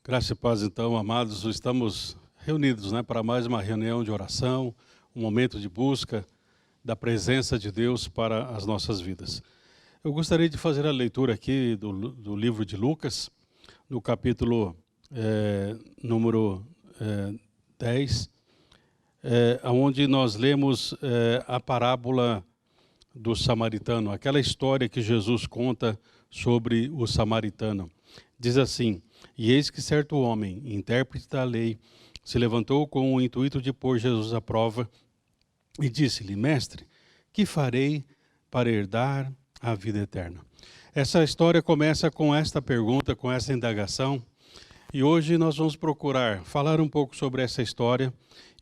Graça e paz, então, amados, estamos reunidos, para mais uma reunião de oração, um momento de busca da presença de Deus para as nossas vidas. Eu gostaria de fazer a leitura aqui do livro de Lucas, no capítulo número 10, onde nós lemos a parábola do samaritano, aquela história que Jesus conta sobre o samaritano. Diz assim: e eis que certo homem, intérprete da lei, se levantou com o intuito de pôr Jesus à prova e disse-lhe: Mestre, que farei para herdar a vida eterna? Essa história começa com esta pergunta, com essa indagação, e hoje nós vamos procurar falar um pouco sobre essa história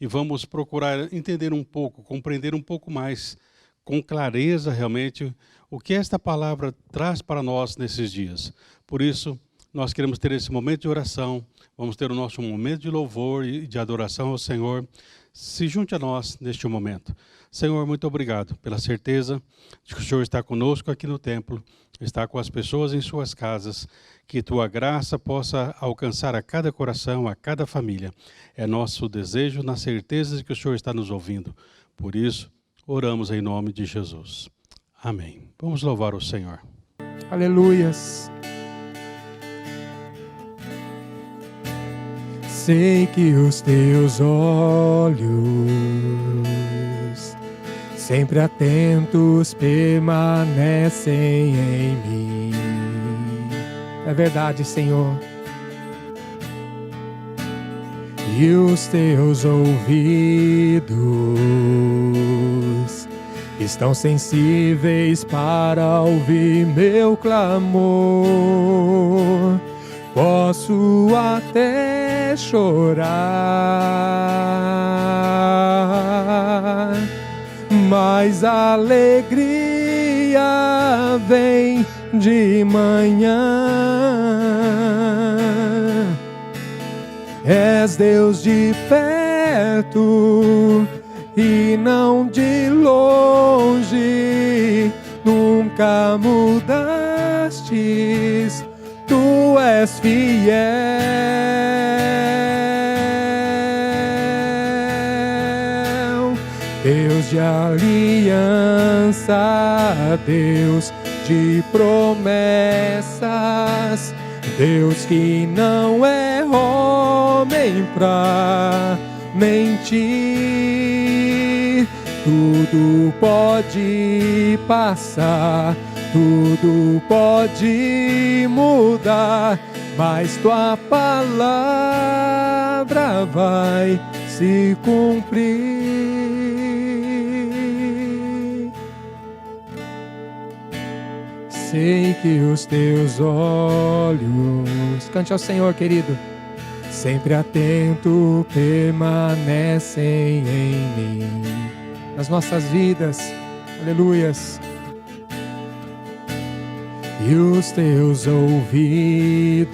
e vamos procurar entender um pouco, compreender um pouco mais, com clareza realmente, o que esta palavra traz para nós nesses dias. Por isso, nós queremos ter esse momento de oração, vamos ter o nosso momento de louvor e de adoração ao Senhor. Se junte a nós neste momento. Senhor, muito obrigado pela certeza de que o Senhor está conosco aqui no templo, está com as pessoas em suas casas, que Tua graça possa alcançar a cada coração, a cada família. É nosso desejo, na certeza de que o Senhor está nos ouvindo. Por isso, oramos em nome de Jesus. Amém. Vamos louvar o Senhor. Aleluias. Sei que os teus olhos, sempre atentos, permanecem em mim. É verdade, Senhor. E os teus ouvidos estão sensíveis para ouvir meu clamor. Posso até chorar, mas a alegria vem de manhã. És Deus de perto e não de longe, nunca mudastes. Tu és fiel, Deus de aliança, Deus de promessas, Deus que não é homem pra mentir. Tudo pode passar, tudo pode mudar, mas tua palavra vai se cumprir. Sei que os teus olhos, cante ao Senhor, querido, sempre atento, permanecem em mim, nas nossas vidas. Aleluias. E os teus ouvidos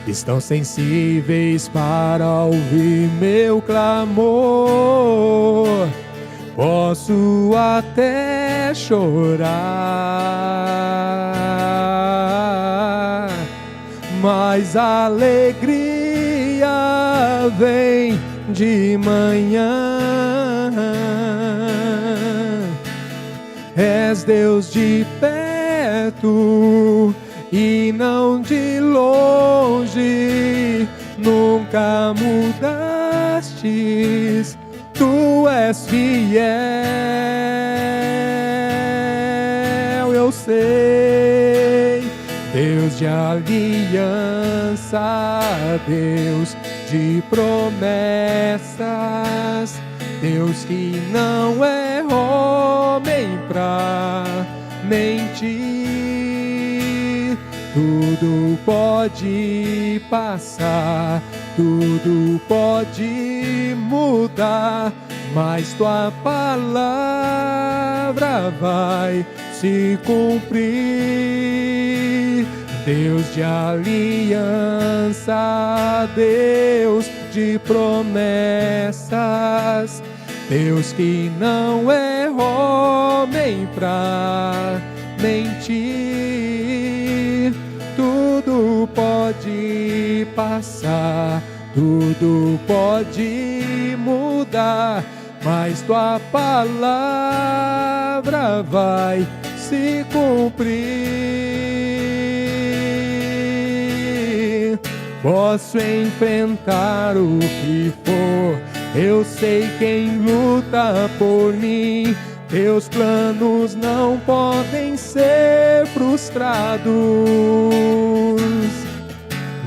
estão sensíveis para ouvir meu clamor. Posso até chorar, mas a alegria vem de manhã. És Deus de perto e não de longe, nunca mudastes. Tu és fiel, eu sei. Deus de aliança, Deus de promessas, Deus que não é homem pra mentir. Tudo pode passar, tudo pode mudar, mas tua palavra vai se cumprir. Deus de aliança, Deus de promessas, Deus que não é homem pra mentir. Tudo tudo pode passar, tudo pode mudar, mas tua palavra vai se cumprir. Posso enfrentar o que for, eu sei quem luta por mim. Teus planos não podem ser frustrados.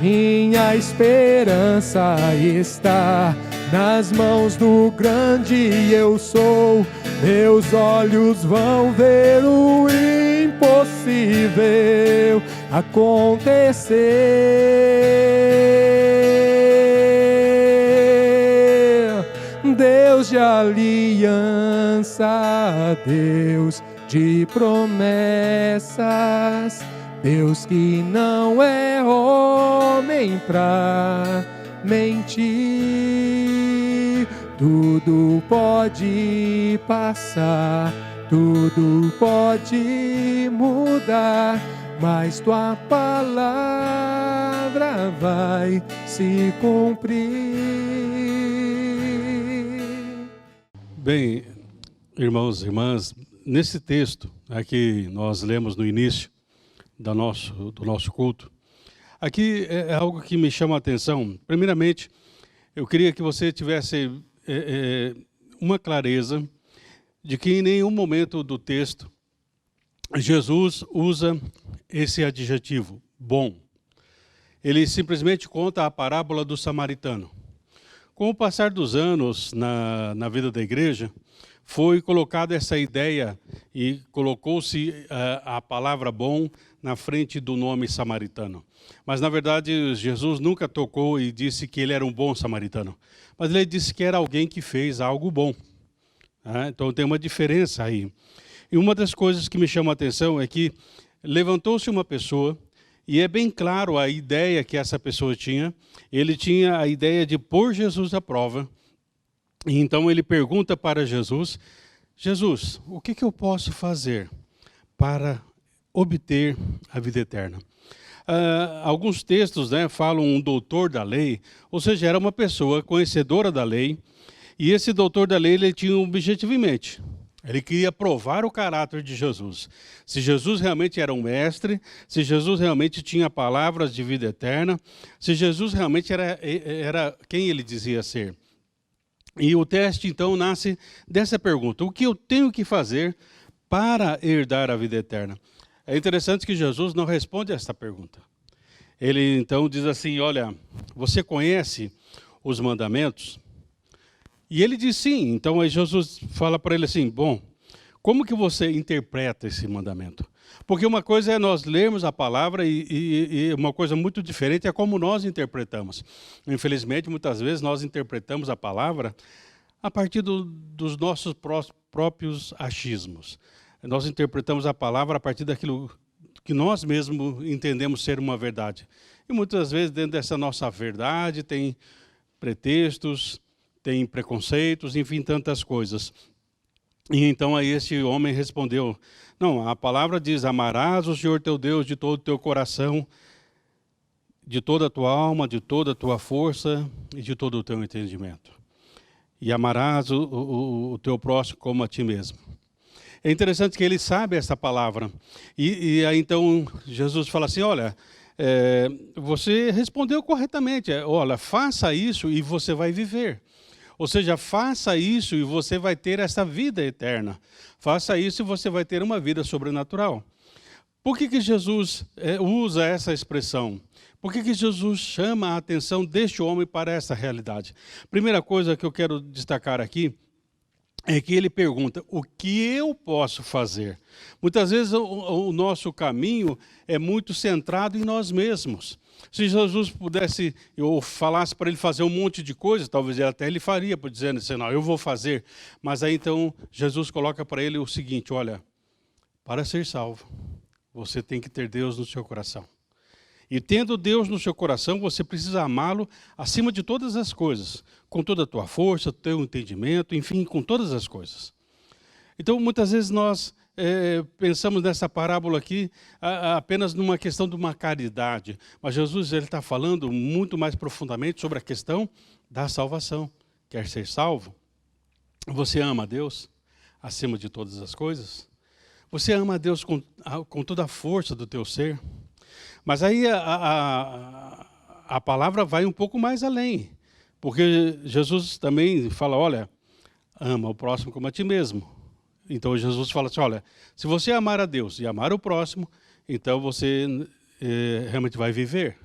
Minha esperança está nas mãos do grande eu sou. Meus olhos vão ver o impossível acontecer. Deus de aliança, Deus de promessas, Deus que não é homem pra mentir. Tudo pode passar, tudo pode mudar, mas tua palavra vai se cumprir. Bem, irmãos e irmãs, nesse texto que nós lemos no início do nosso culto, aqui é algo que me chama a atenção. Primeiramente, eu queria que você tivesse uma clareza de que em nenhum momento do texto Jesus usa esse adjetivo, bom. Ele simplesmente conta a parábola do samaritano. Com o passar dos anos na vida da igreja, foi colocada essa ideia e colocou-se a palavra bom na frente do nome samaritano. Mas, na verdade, Jesus nunca tocou e disse que ele era um bom samaritano. Mas ele disse que era alguém que fez algo bom. Então tem uma diferença aí. E uma das coisas que me chama a atenção é que levantou-se uma pessoa, e é bem claro a ideia que essa pessoa tinha. Ele tinha a ideia de pôr Jesus à prova. E então ele pergunta para Jesus, Jesus, o que eu posso fazer para obter a vida eterna? Alguns textos falam um doutor da lei, ou seja, era uma pessoa conhecedora da lei, e esse doutor da lei ele tinha um objetivo em mente. Ele queria provar o caráter de Jesus. Se Jesus realmente era um mestre, se Jesus realmente tinha palavras de vida eterna, se Jesus realmente era quem ele dizia ser. E o teste, então, nasce dessa pergunta. O que eu tenho que fazer para herdar a vida eterna? É interessante que Jesus não responde a essa pergunta. Ele, então, diz assim, olha, você conhece os mandamentos? E ele diz sim. Então, aí Jesus fala para ele assim, bom, como que você interpreta esse mandamento? Porque uma coisa é nós lermos a palavra e uma coisa muito diferente é como nós interpretamos. Infelizmente, muitas vezes nós interpretamos a palavra a partir dos nossos próprios achismos. Nós interpretamos a palavra a partir daquilo que nós mesmos entendemos ser uma verdade. E muitas vezes dentro dessa nossa verdade tem pretextos, tem preconceitos, enfim, tantas coisas. E então aí esse homem respondeu, não, a palavra diz, amarás o Senhor teu Deus de todo o teu coração, de toda a tua alma, de toda a tua força e de todo o teu entendimento. E amarás o teu próximo como a ti mesmo. É interessante que ele sabe essa palavra. E aí então Jesus fala assim, olha, você respondeu corretamente, olha, faça isso e você vai viver. Ou seja, faça isso e você vai ter essa vida eterna. Faça isso e você vai ter uma vida sobrenatural. Por que Jesus usa essa expressão? Por que Jesus chama a atenção deste homem para essa realidade? Primeira coisa que eu quero destacar aqui é que ele pergunta, o que eu posso fazer? Muitas vezes o nosso caminho é muito centrado em nós mesmos. Se Jesus pudesse, ou falasse para ele fazer um monte de coisas, talvez até ele faria, dizendo assim, não, eu vou fazer. Mas aí então Jesus coloca para ele o seguinte, olha, para ser salvo, você tem que ter Deus no seu coração. E tendo Deus no seu coração, você precisa amá-lo acima de todas as coisas, com toda a tua força, teu entendimento, enfim, com todas as coisas. Então, muitas vezes nós pensamos nessa parábola aqui apenas numa questão de uma caridade. Mas Jesus está falando muito mais profundamente sobre a questão da salvação. Quer ser salvo? Você ama a Deus acima de todas as coisas? Você ama a Deus com toda a força do teu ser? Mas aí a palavra vai um pouco mais além. Porque Jesus também fala, olha, ama o próximo como a ti mesmo. Então Jesus fala assim, olha, se você amar a Deus e amar o próximo, então você realmente vai viver.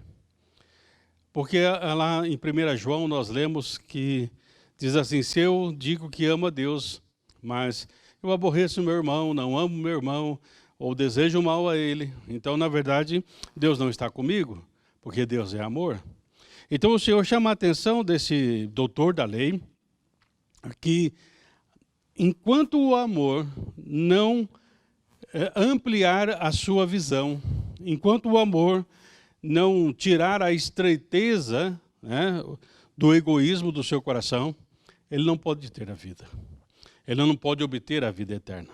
Porque lá em 1 João nós lemos que diz assim, se eu digo que amo a Deus, mas eu aborreço meu irmão, não amo meu irmão, ou desejo mal a ele, então na verdade Deus não está comigo, porque Deus é amor. Então o Senhor chama a atenção desse doutor da lei, que enquanto o amor não ampliar a sua visão, enquanto o amor não tirar a estreiteza, né, do egoísmo do seu coração, ele não pode ter a vida. Ele não pode obter a vida eterna.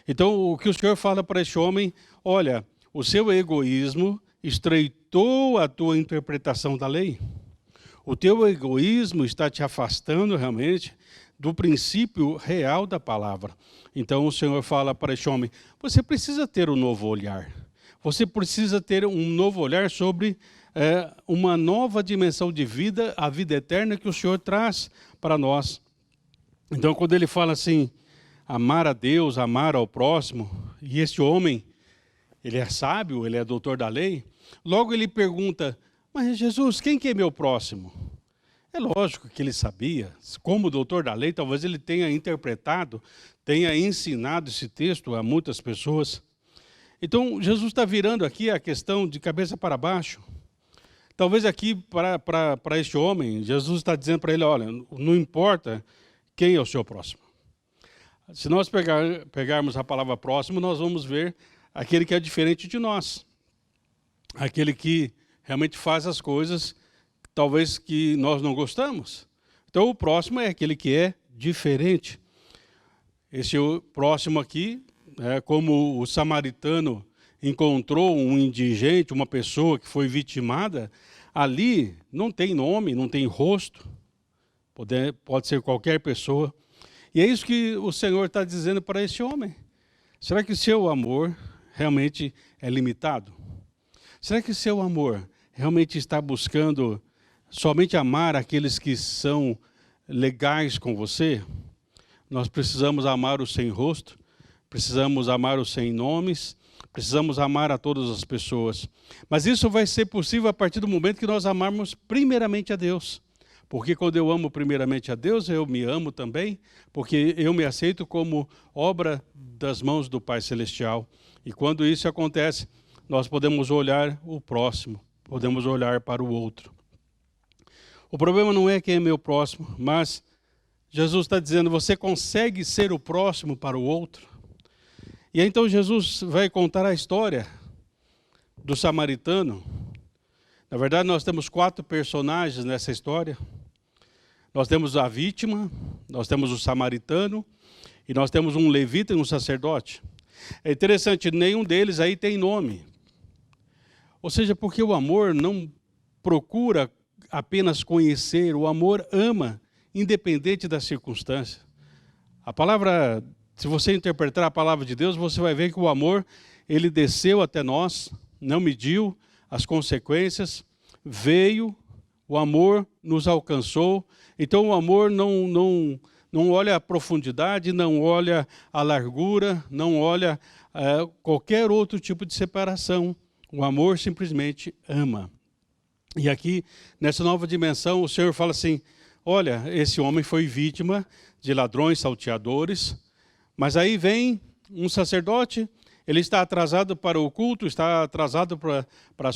Então, o que o Senhor fala para este homem, olha, o seu egoísmo estreitou a tua interpretação da lei. O teu egoísmo está te afastando realmente do princípio real da palavra. Então o Senhor fala para este homem, você precisa ter um novo olhar. Você precisa ter um novo olhar sobre uma nova dimensão de vida, a vida eterna que o Senhor traz para nós. Então quando ele fala assim, amar a Deus, amar ao próximo, e este homem, ele é sábio, ele é doutor da lei, logo ele pergunta, mas Jesus, quem que é meu próximo? É lógico que ele sabia, como doutor da lei, talvez ele tenha interpretado, tenha ensinado esse texto a muitas pessoas. Então, Jesus está virando aqui a questão de cabeça para baixo. Talvez aqui, para este homem, Jesus está dizendo para ele, olha, não importa quem é o seu próximo. Se nós pegarmos a palavra próximo, nós vamos ver aquele que é diferente de nós. Aquele que realmente faz as coisas talvez que nós não gostamos. Então o próximo é aquele que é diferente. Esse próximo aqui, como o samaritano encontrou um indigente, uma pessoa que foi vitimada, ali não tem nome, não tem rosto, pode ser qualquer pessoa. E é isso que o Senhor está dizendo para esse homem. Será que o seu amor realmente é limitado? Será que o seu amor realmente está buscando somente amar aqueles que são legais com você? Nós precisamos amar os sem rosto, precisamos amar os sem nomes, precisamos amar a todas as pessoas. Mas isso vai ser possível a partir do momento que nós amarmos primeiramente a Deus. Porque quando eu amo primeiramente a Deus, eu me amo também, porque eu me aceito como obra das mãos do Pai Celestial. E quando isso acontece, nós podemos olhar o próximo, podemos olhar para o outro. O problema não é quem é meu próximo, mas Jesus está dizendo, você consegue ser o próximo para o outro? E aí, então Jesus vai contar a história do samaritano. Na verdade, nós temos 4 personagens nessa história. Nós temos a vítima, nós temos o samaritano, e nós temos um levita e um sacerdote. É interessante, nenhum deles aí tem nome. Ou seja, porque o amor não procura apenas conhecer, o amor ama, independente da circunstância. A palavra, se você interpretar a palavra de Deus, você vai ver que o amor, ele desceu até nós, não mediu as consequências, veio, o amor nos alcançou. Então o amor não olha a profundidade, não olha a largura, não olha qualquer outro tipo de separação. O amor simplesmente ama. E aqui, nessa nova dimensão, o Senhor fala assim, olha, esse homem foi vítima de ladrões, salteadores, mas aí vem um sacerdote, ele está atrasado para o culto, está atrasado para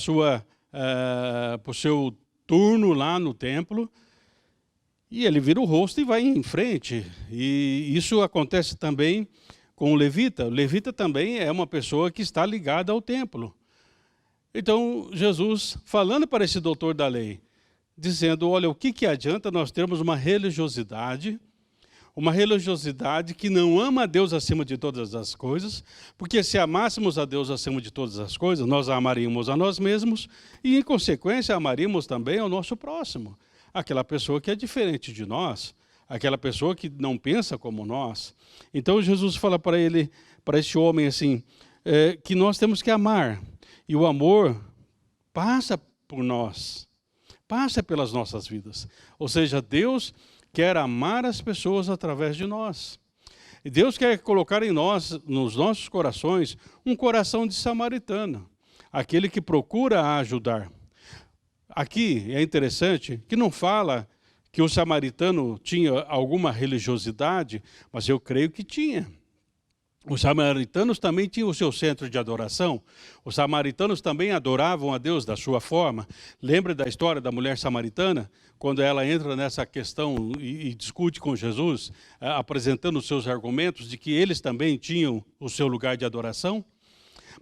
o seu turno lá no templo, e ele vira o rosto e vai em frente. E isso acontece também com o levita. O levita também é uma pessoa que está ligada ao templo. Então, Jesus, falando para esse doutor da lei, dizendo, olha, o que adianta nós termos uma religiosidade, uma religiosidade que não ama a Deus acima de todas as coisas, porque se amássemos a Deus acima de todas as coisas, nós amaríamos a nós mesmos e, em consequência, amaríamos também ao nosso próximo, aquela pessoa que é diferente de nós, aquela pessoa que não pensa como nós. Então Jesus fala para ele, para esse homem assim, que nós temos que amar, e o amor passa por nós, passa pelas nossas vidas. Ou seja, Deus quer amar as pessoas através de nós. E Deus quer colocar em nós, nos nossos corações, um coração de samaritano, aquele que procura ajudar. Aqui é interessante que não fala que o samaritano tinha alguma religiosidade, mas eu creio que tinha. Os samaritanos também tinham o seu centro de adoração. Os samaritanos também adoravam a Deus da sua forma. Lembra da história da mulher samaritana? Quando ela entra nessa questão e discute com Jesus, apresentando os seus argumentos de que eles também tinham o seu lugar de adoração.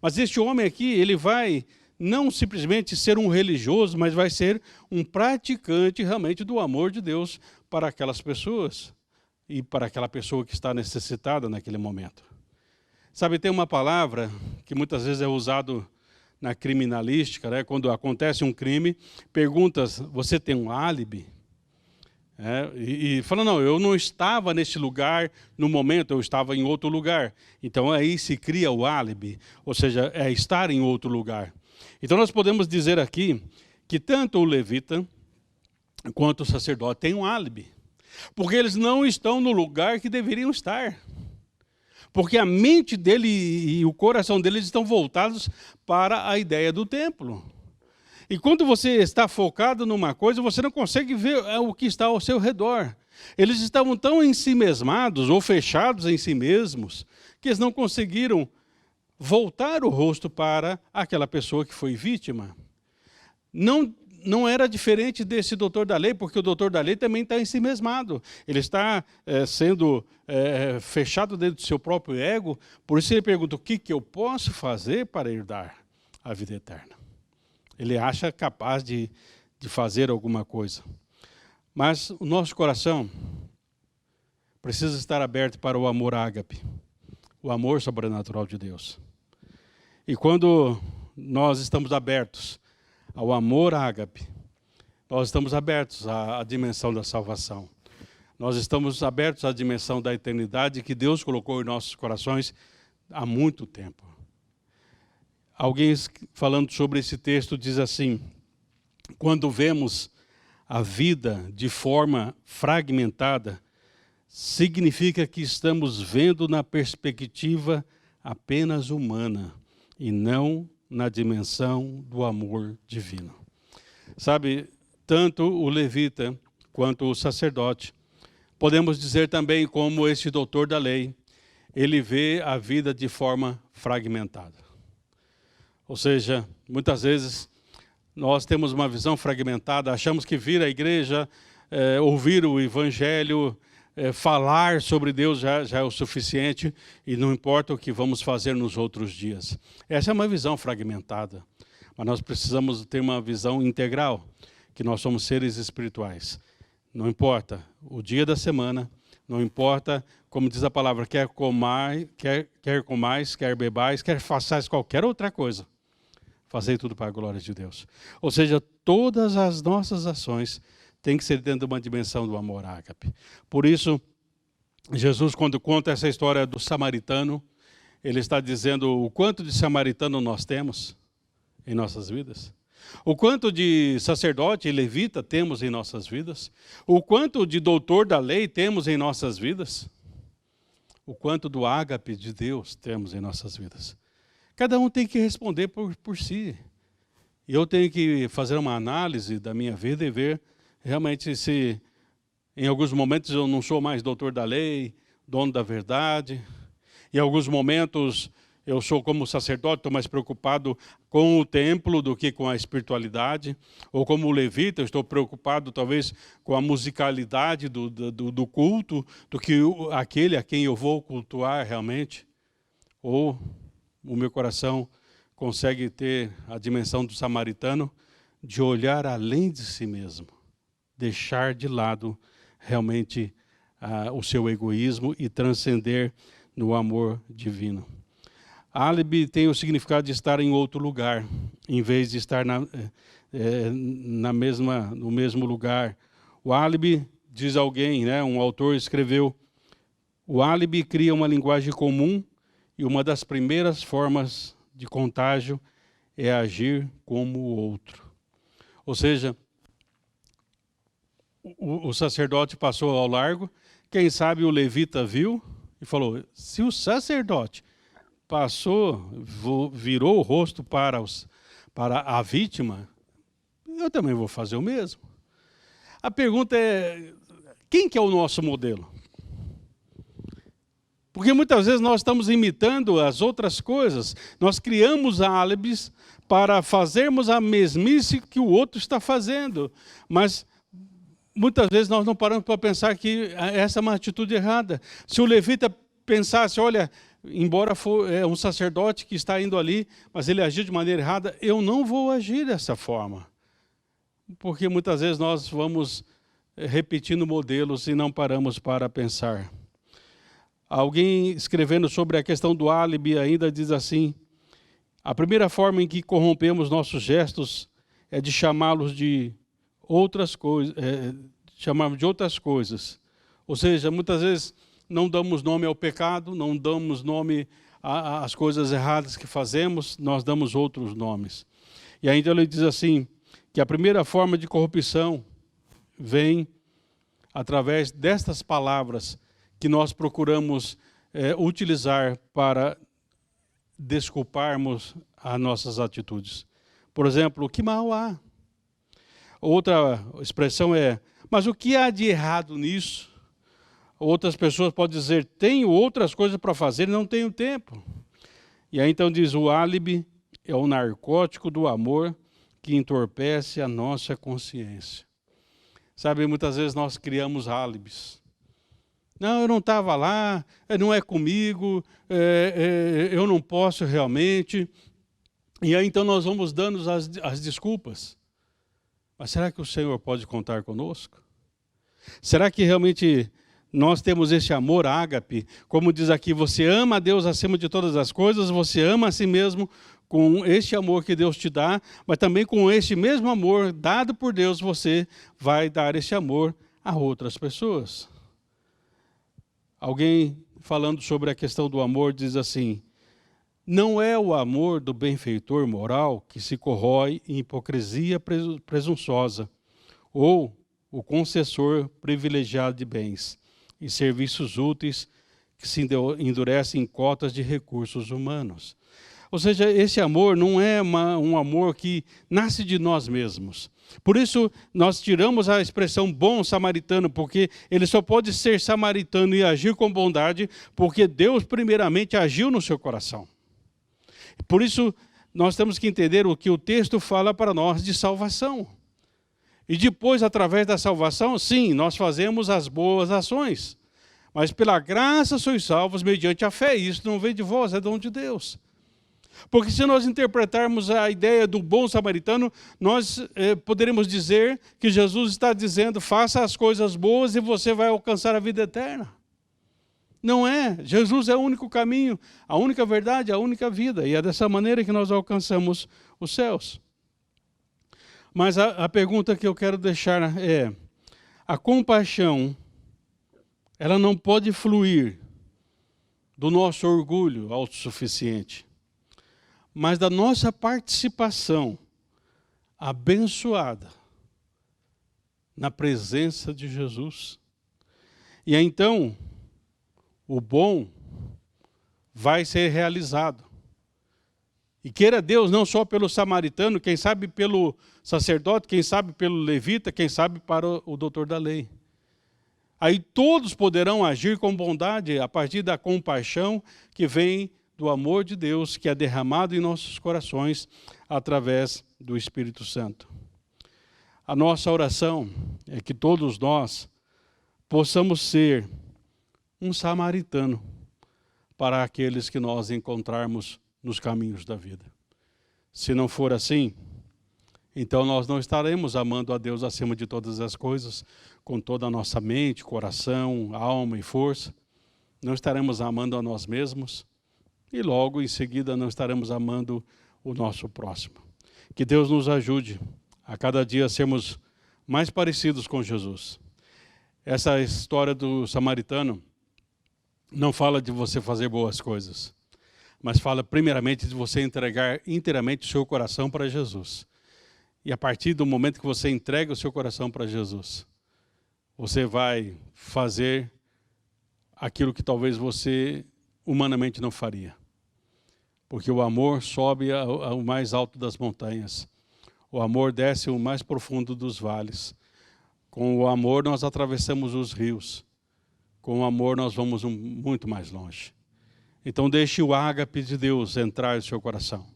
Mas este homem aqui, ele vai não simplesmente ser um religioso, mas vai ser um praticante realmente do amor de Deus para aquelas pessoas e para aquela pessoa que está necessitada naquele momento. Sabe, tem uma palavra que muitas vezes é usado na criminalística, né? Quando acontece um crime, perguntas, você tem um álibi? E fala, não, eu não estava neste lugar no momento, eu estava em outro lugar. Então aí se cria o álibi, ou seja, é estar em outro lugar. Então nós podemos dizer aqui que tanto o levita quanto o sacerdote têm um álibi, porque eles não estão no lugar que deveriam estar. Porque a mente dele e o coração deles estão voltados para a ideia do templo. E quando você está focado numa coisa, você não consegue ver o que está ao seu redor. Eles estavam tão ensimesmados ou fechados em si mesmos, que eles não conseguiram voltar o rosto para aquela pessoa que foi vítima. Não era diferente desse doutor da lei, porque o doutor da lei também está ensimesmado. Ele está sendo fechado dentro do seu próprio ego, por isso ele pergunta, o que eu posso fazer para herdar a vida eterna? Ele acha capaz de fazer alguma coisa. Mas o nosso coração precisa estar aberto para o amor ágape, o amor sobrenatural de Deus. E quando nós estamos abertos ao amor ágape, nós estamos abertos à dimensão da salvação. Nós estamos abertos à dimensão da eternidade que Deus colocou em nossos corações há muito tempo. Alguém falando sobre esse texto diz assim, quando vemos a vida de forma fragmentada, significa que estamos vendo na perspectiva apenas humana e não na dimensão do amor divino. Sabe, tanto o levita quanto o sacerdote, podemos dizer também como este doutor da lei, ele vê a vida de forma fragmentada. Ou seja, muitas vezes nós temos uma visão fragmentada, achamos que vir à igreja, ouvir o evangelho, falar sobre Deus já é o suficiente e não importa o que vamos fazer nos outros dias. Essa é uma visão fragmentada, mas nós precisamos ter uma visão integral, que nós somos seres espirituais. Não importa o dia da semana, não importa, como diz a palavra, quer comais, quer bebais, quer façais qualquer outra coisa. Fazei tudo para a glória de Deus. Ou seja, todas as nossas ações têm que ser dentro de uma dimensão do amor ágape. Por isso, Jesus, quando conta essa história do samaritano, ele está dizendo o quanto de samaritano nós temos em nossas vidas. O quanto de sacerdote e levita temos em nossas vidas. O quanto de doutor da lei temos em nossas vidas. O quanto do ágape de Deus temos em nossas vidas. Cada um tem que responder por si. E eu tenho que fazer uma análise da minha vida e ver realmente se em alguns momentos eu não sou mais doutor da lei, dono da verdade. Em alguns momentos eu sou como sacerdote, estou mais preocupado com o templo do que com a espiritualidade. Ou como levita, eu estou preocupado talvez com a musicalidade do culto, do que aquele a quem eu vou cultuar realmente. Ou o meu coração consegue ter a dimensão do samaritano de olhar além de si mesmo, deixar de lado realmente o seu egoísmo e transcender no amor divino. Álibi tem o significado de estar em outro lugar, em vez de estar no mesmo lugar. O álibi, diz alguém, né, um autor escreveu, o álibi cria uma linguagem comum e uma das primeiras formas de contágio é agir como o outro. Ou seja, o sacerdote passou ao largo, quem sabe o levita viu e falou, se o sacerdote passou, virou o rosto para a vítima, eu também vou fazer o mesmo. A pergunta é, quem que é o nosso modelo? Porque muitas vezes nós estamos imitando as outras coisas, nós criamos álibis para fazermos a mesmice que o outro está fazendo, mas muitas vezes nós não paramos para pensar que essa é uma atitude errada. Se o levita pensasse, olha, embora for um sacerdote que está indo ali, mas ele agiu de maneira errada, eu não vou agir dessa forma. Porque muitas vezes nós vamos repetindo modelos e não paramos para pensar. Alguém escrevendo sobre a questão do álibi ainda diz assim, a primeira forma em que corrompemos nossos gestos é de chamá-los de outras coisas, chamarmos de outras coisas. Ou seja, muitas vezes não damos nome ao pecado, não damos nome às coisas erradas que fazemos, nós damos outros nomes. E ainda ele diz assim, que a primeira forma de corrupção vem através destas palavras que nós procuramos utilizar para desculparmos as nossas atitudes. Por exemplo, que mal há? Outra expressão é, mas o que há de errado nisso? Outras pessoas podem dizer, tenho outras coisas para fazer e não tenho tempo. E aí então diz, o álibi é o narcótico do amor que entorpece a nossa consciência. Sabe, muitas vezes nós criamos álibis. Não, eu não estava lá, não é comigo, eu não posso realmente. E aí então nós vamos dando as desculpas. Mas será que o Senhor pode contar conosco? Será que realmente nós temos esse amor ágape? Como diz aqui, você ama a Deus acima de todas as coisas, você ama a si mesmo com este amor que Deus te dá, mas também com este mesmo amor dado por Deus, você vai dar esse amor a outras pessoas. Alguém falando sobre a questão do amor diz assim, não é o amor do benfeitor moral que se corrói em hipocrisia presunçosa, ou o concessor privilegiado de bens e serviços úteis que se endurecem em cotas de recursos humanos. Ou seja, esse amor não é um amor que nasce de nós mesmos. Por isso, nós tiramos a expressão bom samaritano, porque ele só pode ser samaritano e agir com bondade, porque Deus primeiramente agiu no seu coração. Por isso, nós temos que entender o que o texto fala para nós de salvação. E depois, através da salvação, sim, nós fazemos as boas ações. Mas pela graça sois salvos mediante a fé. Isso não vem de vós, é dom de Deus. Porque se nós interpretarmos a ideia do bom samaritano, nós poderemos dizer que Jesus está dizendo, faça as coisas boas e você vai alcançar a vida eterna. Não é. Jesus é o único caminho, a única verdade, a única vida. E é dessa maneira que nós alcançamos os céus. Mas a pergunta que eu quero deixar é, a compaixão, ela não pode fluir do nosso orgulho autossuficiente, mas da nossa participação abençoada na presença de Jesus. E então, o bom vai ser realizado. E queira Deus, não só pelo samaritano, quem sabe pelo sacerdote, quem sabe pelo levita, quem sabe para o doutor da lei. Aí todos poderão agir com bondade a partir da compaixão que vem do amor de Deus, que é derramado em nossos corações através do Espírito Santo. A nossa oração é que todos nós possamos ser um samaritano para aqueles que nós encontrarmos nos caminhos da vida. Se não for assim, então nós não estaremos amando a Deus acima de todas as coisas, com toda a nossa mente, coração, alma e força. Não estaremos amando a nós mesmos e logo em seguida não estaremos amando o nosso próximo. Que Deus nos ajude a cada dia sermos mais parecidos com Jesus. Essa história do samaritano não fala de você fazer boas coisas, mas fala primeiramente de você entregar inteiramente o seu coração para Jesus. E a partir do momento que você entrega o seu coração para Jesus, você vai fazer aquilo que talvez você humanamente não faria. Porque o amor sobe ao mais alto das montanhas. O amor desce o mais profundo dos vales. Com o amor nós atravessamos os rios. Com o amor nós vamos muito mais longe. Então deixe o ágape de Deus entrar no seu coração.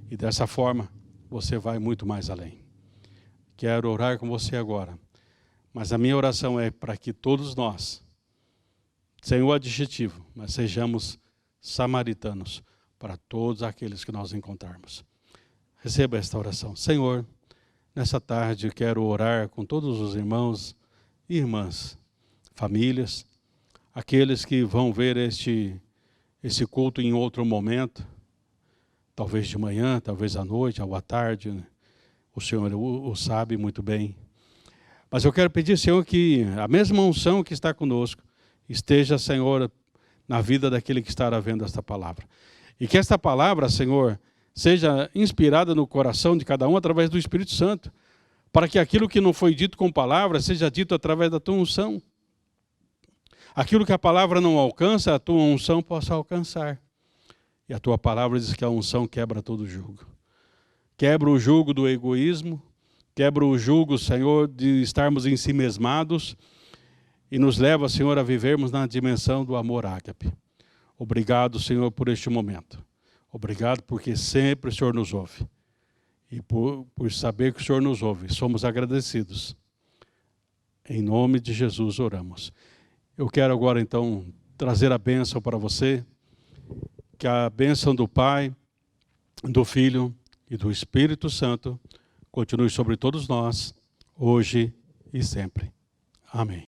E dessa forma você vai muito mais além. Quero orar com você agora. Mas a minha oração é para que todos nós, sem o adjetivo, mas sejamos samaritanos para todos aqueles que nós encontrarmos. Receba esta oração. Senhor, nessa tarde eu quero orar com todos os irmãos e irmãs, famílias, aqueles que vão ver esse culto em outro momento, talvez de manhã, talvez à noite, ou à tarde, o Senhor o sabe muito bem. Mas eu quero pedir, Senhor, que a mesma unção que está conosco esteja, Senhor, na vida daquele que estará vendo esta palavra. E que esta palavra, Senhor, seja inspirada no coração de cada um através do Espírito Santo, para que aquilo que não foi dito com palavras seja dito através da tua unção. Aquilo que a palavra não alcança, a tua unção possa alcançar. E a tua palavra diz que a unção quebra todo jugo. Quebra o jugo do egoísmo, quebra o jugo, Senhor, de estarmos ensimesmados e nos leva, Senhor, a vivermos na dimensão do amor ágape. Obrigado, Senhor, por este momento. Obrigado porque sempre o Senhor nos ouve. E por saber que o Senhor nos ouve, somos agradecidos. Em nome de Jesus oramos. Eu quero agora, então, trazer a bênção para você. Que a bênção do Pai, do Filho e do Espírito Santo continue sobre todos nós, hoje e sempre. Amém.